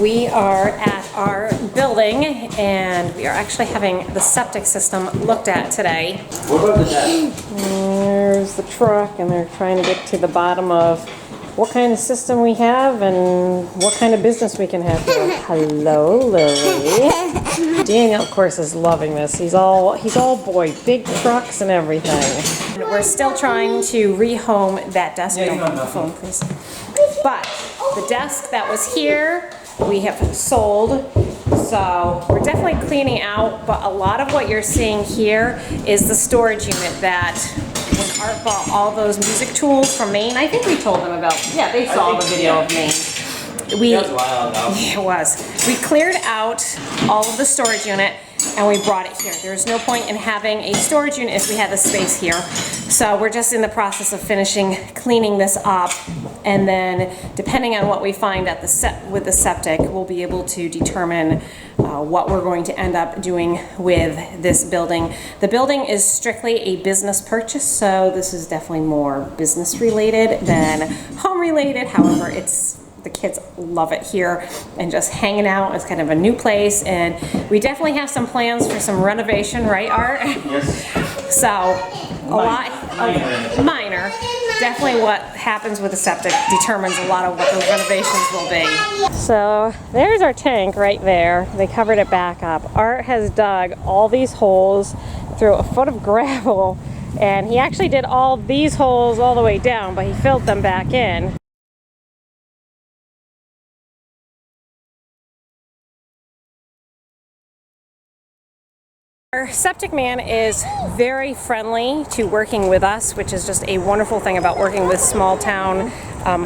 We are at our building and we are actually having the septic system looked at today. What about the desk? There's the truck and they're trying to get to the bottom of what kind of system we have and what kind of business we can have here. Hello, Lily. Daniel, of course, is loving this. He's all boy, big trucks and everything. We're still trying to rehome that desk. Yeah, Don't put the phone, please. But the desk that was here, we have sold. So we're definitely cleaning out, but a lot of what you're seeing here is the storage unit that when Art bought all those music tools from Maine, I think we told them about, yeah, they saw the video of Maine. That was a while ago. Yeah, it was. We cleared out all of the storage unit and we brought it here. There's no point in having a storage unit if we had the space here. So we're just in the process of finishing cleaning this up, and then depending on what we find at with the septic, we'll be able to determine what we're going to end up doing with this building. The building is strictly a business purchase, so this is definitely more business related than home related. However, the kids love it here and just hanging out. It's kind of a new place, and we definitely have some plans for some renovation, right, Art? Yes. So minor. Definitely what happens with the septic determines a lot of what those renovations will be. So there's our tank right there. They covered it back up. Art has dug all these holes through a foot of gravel, and he actually did all these holes all the way down, but he filled them back in. Our septic man is very friendly to working with us, which is just a wonderful thing about working with small town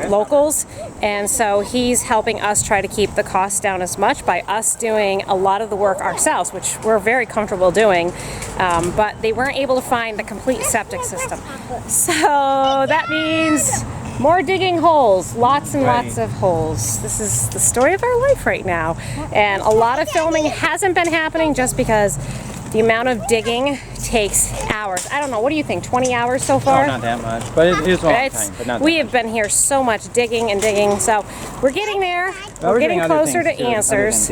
locals. And so he's helping us try to keep the costs down as much by us doing a lot of the work ourselves, which we're very comfortable doing. But they weren't able to find the complete septic system. So that means more digging holes, lots and lots of holes. This is the story of our life right now. And a lot of filming hasn't been happening just because the amount of digging takes hours. I don't know, what do you think, 20 hours so far? No, not that much, but it is a long time. But not we have been here so much digging and digging, so we're getting there. We're getting closer to answers,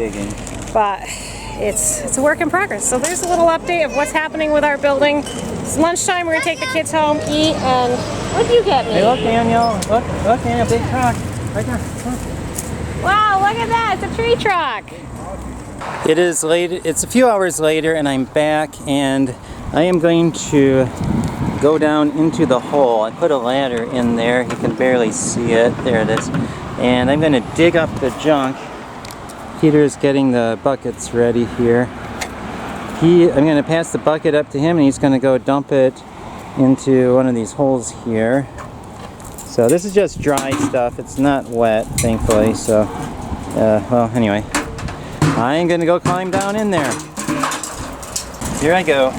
but it's a work in progress. So there's a little update of what's happening with our building. It's lunchtime, we're gonna take the kids home, eat, and what did you get me? Hey, look, Daniel, look, Daniel, big truck, right there. Look. Wow, look at that, it's a tree truck. It is late. It's a few hours later and I'm back, and I am going to go down into the hole. I put a ladder in there. You can barely see it. There it is. And I'm going to dig up the junk. Peter's getting the buckets ready here. I'm going to pass the bucket up to him and he's going to go dump it into one of these holes here. So this is just dry stuff. It's not wet, thankfully. So, well, anyway. I'm gonna go climb down in there. Here I go.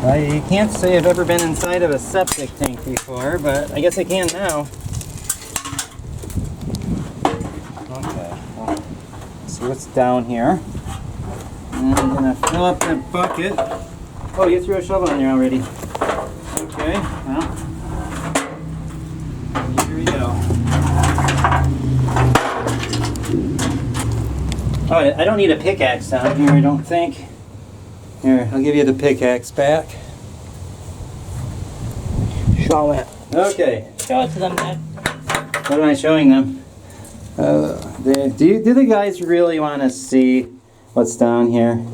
I can't say I've ever been inside of a septic tank before, but I guess I can now. Okay, well, let's see what's down here. And I'm gonna fill up the bucket. Oh, you threw a shovel in there already. Okay, well. Oh, I don't need a pickaxe down here, I don't think. Here, I'll give you the pickaxe back. Show it. Okay. Show it to them, Dad. What am I showing them? Do the guys really want to see what's down here?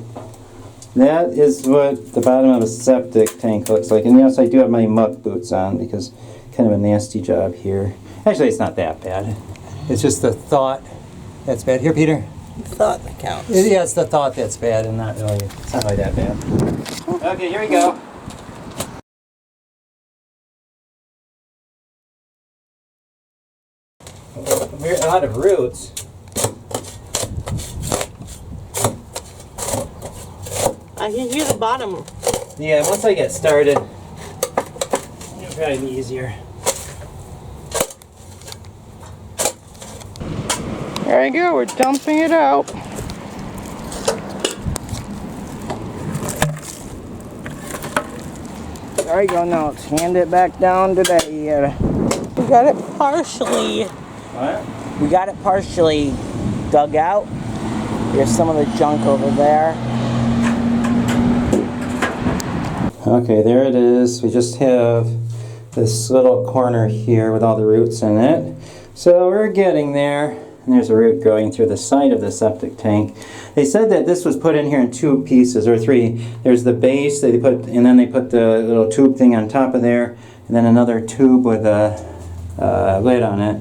That is what the bottom of a septic tank looks like. And yes, I do have my muck boots on because kind of a nasty job here. Actually, it's not that bad. It's just the thought that's bad. Here, Peter. Thought that counts. Yeah, it's the thought that's bad, and it's not really that bad. Okay, here we go. A lot of roots. I can hear the bottom. Yeah, once I get started, it'll probably be easier. There we go, we're dumping it out. There you go. Now let's hand it back down to that. We got it partially. What? We got it partially dug out. There's some of the junk over there. Okay, there it is. We just have this little corner here with all the roots in it. So we're getting there. And there's a root growing through the side of the septic tank. They said that this was put in here in 2 pieces or 3. There's the base that they put, and then they put the little tube thing on top of there, and then another tube with a lid on it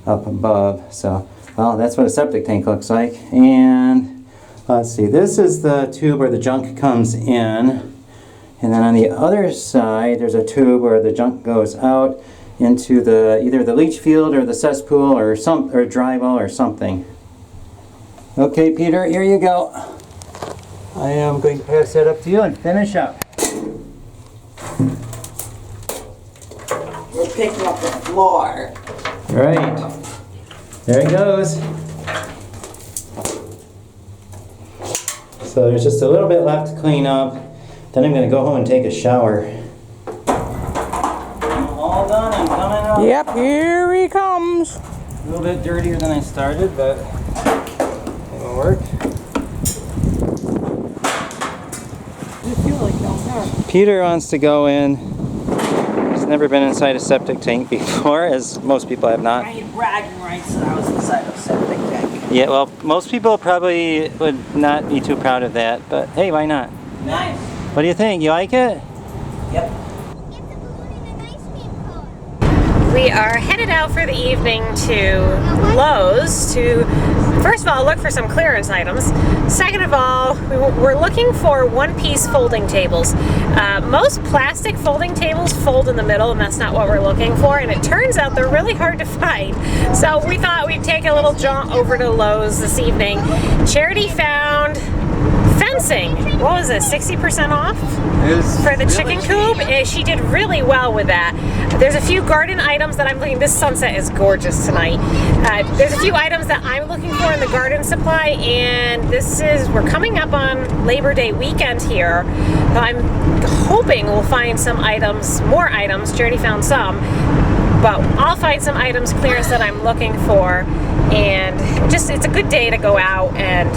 up above. So, well, that's what a septic tank looks like. And let's see, this is the tube where the junk comes in. And then on the other side, there's a tube where the junk goes out into the either the leach field or the cesspool or dry well or something. Okay, Peter, here you go. I am going to pass that up to you and finish up. We're picking up the floor. Right. There it goes. So there's just a little bit left to clean up. Then I'm going to go home and take a shower. All done, I'm coming up. Yep, here he comes. A little bit dirtier than I started, but it'll work. I feel like down there. Peter wants to go in. He's never been inside a septic tank before, as most people have not. I ain't bragging rights that I was inside a septic tank. Yeah, well, most people probably would not be too proud of that, but hey, why not? Nice. What do you think? You like it? Yep. We are headed out for the evening to Lowe's to, first of all, look for some clearance items. Second of all, we're looking for one-piece folding tables. Most plastic folding tables fold in the middle, and that's not what we're looking for, and it turns out they're really hard to find. So we thought we'd take a little jaunt over to Lowe's this evening. Charity found fencing. What was it, 60% off for the chicken coop? She did really well with that. There's a few garden items that I'm looking. This sunset is gorgeous tonight. There's a few items that I'm looking for in the garden supply, and we're coming up on Labor Day weekend here. So I'm hoping we'll find some items, more items. Charity found some, but I'll find some items clearance that I'm looking for, and just it's a good day to go out and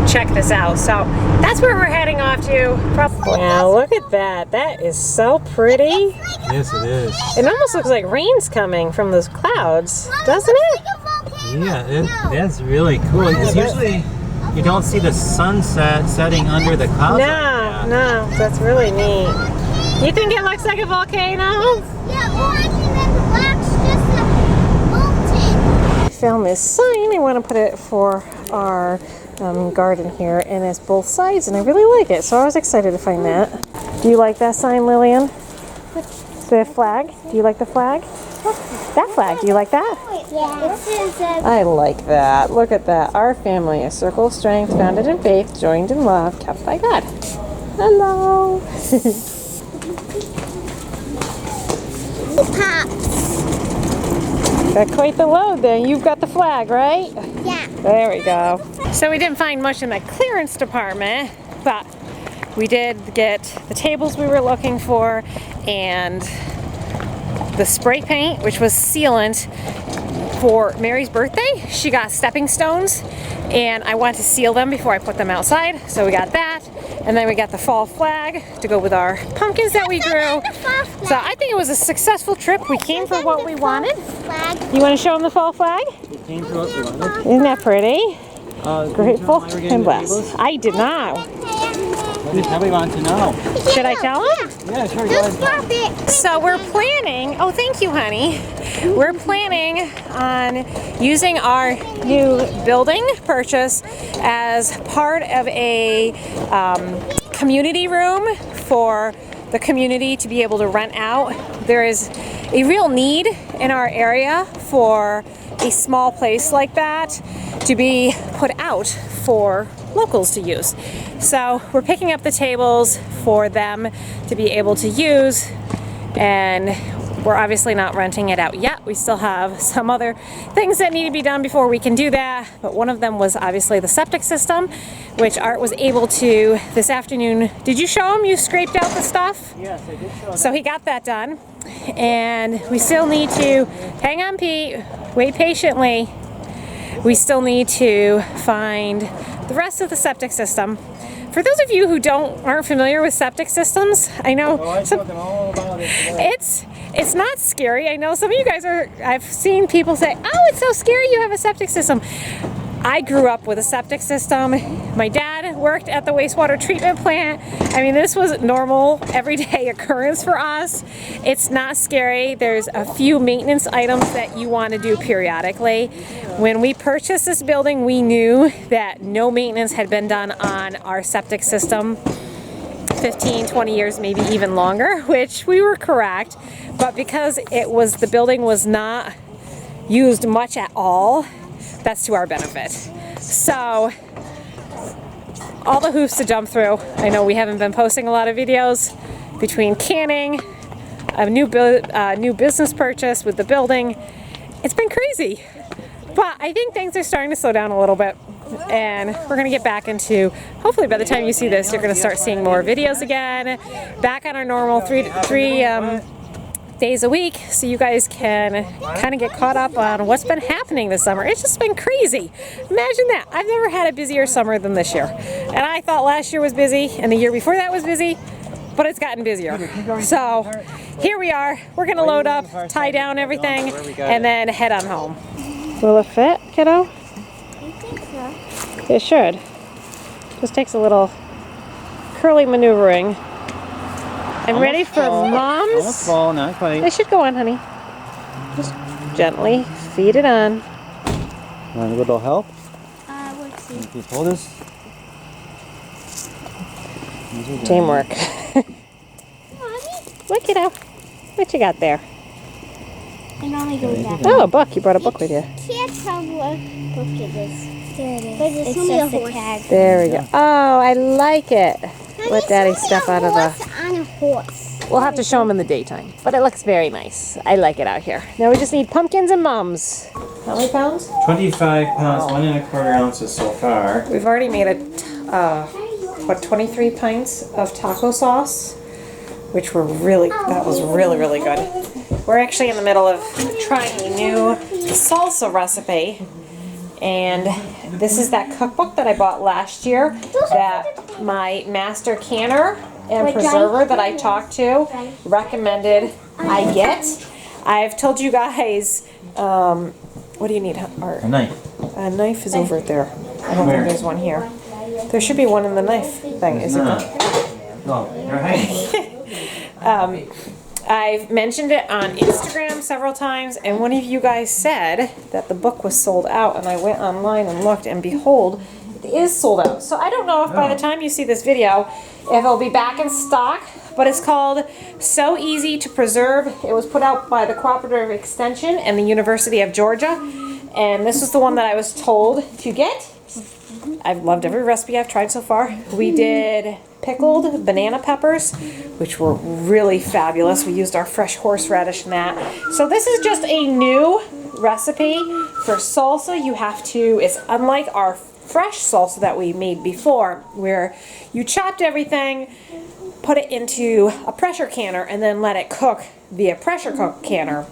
check this out. So that's where we're heading off to. Wow, look at that. That is so pretty. Yes, it is. It almost looks like rain's coming from those clouds, doesn't it? Yeah, that's really cool. Because usually you don't see the sunset setting under the clouds. No, that's really neat. You think it looks like a volcano? Yeah, orange and then the black's just a mountain. I found this sign. I want to put it for our garden here, and it's both sides, and I really like it, so I was excited to find that. Do you like that sign, Lillian? The flag? Do you like the flag? That flag, do you like that? Yeah. I like that. Look at that. Our family, a circle of strength, founded in faith, joined in love, kept by God. Hello. Pops. Got quite the load then. You've got the flag, right? Yeah. There we go. So we didn't find much in the clearance department, but we did get the tables we were looking for and the spray paint, which was sealant for Mary's birthday. She got stepping stones, and I wanted to seal them before I put them outside, so we got that. And then we got the fall flag to go with our pumpkins that we grew. So I think it was a successful trip. We came for what we wanted. You want to show them the fall flag? We came for what we wanted. Isn't that pretty? Grateful Why we're getting and the blessed. tables? I did not. They probably want to know. Should I tell them? Yeah, sure, go ahead. Stop it. So we're planning, oh thank you honey, we're planning on using our new building purchase as part of a community room for the community to be able to rent out. There is a real need in our area for a small place like that to be put out for locals to use. So we're picking up the tables for them to be able to use, and we're obviously not renting it out yet. We still have some other things that need to be done before we can do that. But one of them was obviously the septic system, which Art was able to this afternoon. Did you show him you scraped out the stuff? Yes, I did show So he got that done. And we still need to, hang on Pete, wait patiently. We still need to find the rest of the septic system. For those of you who aren't familiar with septic systems, I know I'm talking all about it today. it's not scary. I know some of you guys are, I've seen people say, oh, it's so scary you have a septic system. I grew up with a septic system. My dad worked at the wastewater treatment plant. I mean, this was normal, everyday occurrence for us. It's not scary. There's a few maintenance items that you want to do periodically. When we purchased this building, we knew that no maintenance had been done on our septic system 15, 20 years, maybe even longer, which we were correct. But because the building was not used much at all, that's to our benefit. So, all the hoops to jump through. I know we haven't been posting a lot of videos between canning, a new business purchase with the building. It's been crazy. But I think things are starting to slow down a little bit. And we're going to get back into, hopefully by the time you see this, you're going to start seeing more videos again. Back on our normal three days a week, so you guys can kind of get caught up on what's been happening this summer. It's just been crazy. Imagine that. I've never had a busier summer than this year. And I thought last year was busy and the year before that was busy, but it's gotten busier. So here we are. We're going to load up, tie down everything, and then head on home. Will it fit, kiddo? I think so. It should. Just takes a little curly maneuvering. I'm ready for Mom's. Almost fall, not quite. They should go on, honey. Just gently feed it on. Want a little help? Let's see. If you pull this. Teamwork. Mommy, Look it up. What you got there? I normally go back. Oh, a book. You brought a book with you. Can't tell what book it is. There it is. But it's just a tag. There we go. Oh, I like it. Let Daddy step out of the... On a horse. We'll have to show them in the daytime. But it looks very nice. I like it out here. Now we just need pumpkins and mums. How many pounds? 25 pounds, 1 1/4 ounces so far. We've already made 23 pints of taco sauce, which were that was really good. We're actually in the middle of trying a new salsa recipe, and this is that cookbook that I bought last year that my master canner and preserver that I talked to recommended I get. I've told you guys, what do you need, Art? A knife. A knife is over there. I don't think there's one here. There should be one in the knife thing, is it? No, you're hiding. I've mentioned it on Instagram several times, and one of you guys said that the book was sold out, and I went online and looked, and behold, it is sold out. So I don't know if by the time you see this video, if it'll be back in stock, but it's called So Easy to Preserve. It was put out by the Cooperative Extension and the University of Georgia, and this is the one that I was told to get. I've loved every recipe I've tried so far. We did pickled banana peppers, which were really fabulous. We used our fresh horseradish in that. So this is just a new recipe for salsa. It's unlike our fresh salsa that we made before, where you chopped everything, put it into a pressure canner, and then let it cook via pressure cook canner.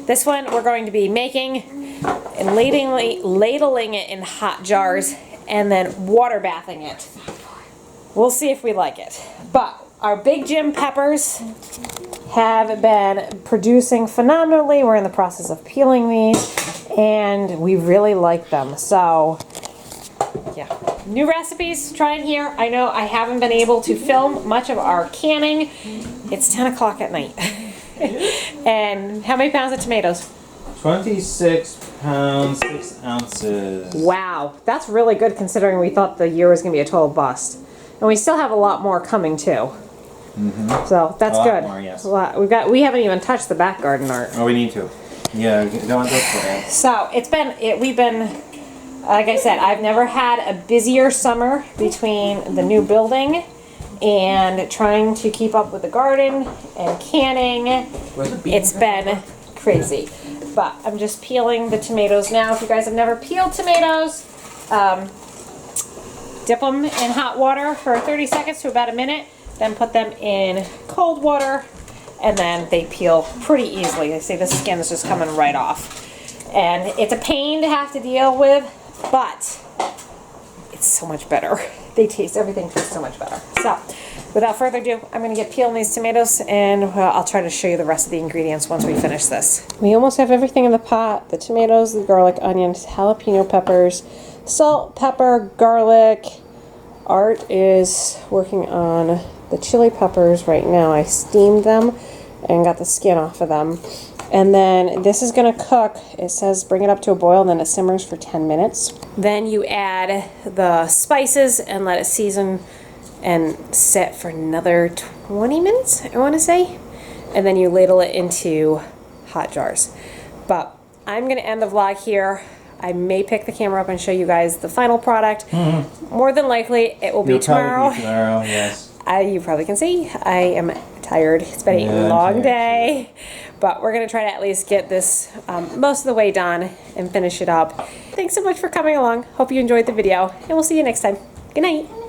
This one we're going to be making and ladling it in hot jars and then water bathing it. We'll see if we like it. But our Big Jim peppers have been producing phenomenally. We're in the process of peeling these, and we really like them. So, yeah. New recipes, trying here. I know I haven't been able to film much of our canning. It's 10 o'clock at night. And how many pounds of tomatoes? 26 pounds, 6 ounces. Wow, that's really good considering we thought the year was going to be a total bust. And we still have a lot more coming too. Mm-hmm. So that's good. More, yes. A lot. We haven't even touched the back garden, Art. Oh, we need to. Yeah, don't look for that. So we've been, like I said, I've never had a busier summer between the new building and trying to keep up with the garden and canning. It's been crazy. But I'm just peeling the tomatoes now. If you guys have never peeled tomatoes, dip them in hot water for 30 seconds to about a minute, then put them in cold water, and then they peel pretty easily. They say the skin is just coming right off. And it's a pain to have to deal with, but it's so much better. Everything tastes so much better. So, without further ado, I'm gonna get peeling these tomatoes, and I'll try to show you the rest of the ingredients once we finish this. We almost have everything in the pot: the tomatoes, the garlic, onions, jalapeno peppers, salt, pepper, garlic. Art is working on the chili peppers right now. I steamed them and got the skin off of them. And then this is gonna cook. It says bring it up to a boil and then it simmers for 10 minutes. Then you add the spices and let it season and sit for another 20 minutes, I wanna say. And then you ladle it into hot jars. But I'm gonna end the vlog here. I may pick the camera up and show you guys the final product. More than likely, it will be tomorrow. Tomorrow, yes. You probably can see I am tired. It's been a long day, but we're gonna try to at least get this most of the way done and finish it up. Thanks so much for coming along. Hope you enjoyed the video, and we'll see you next time. Good night.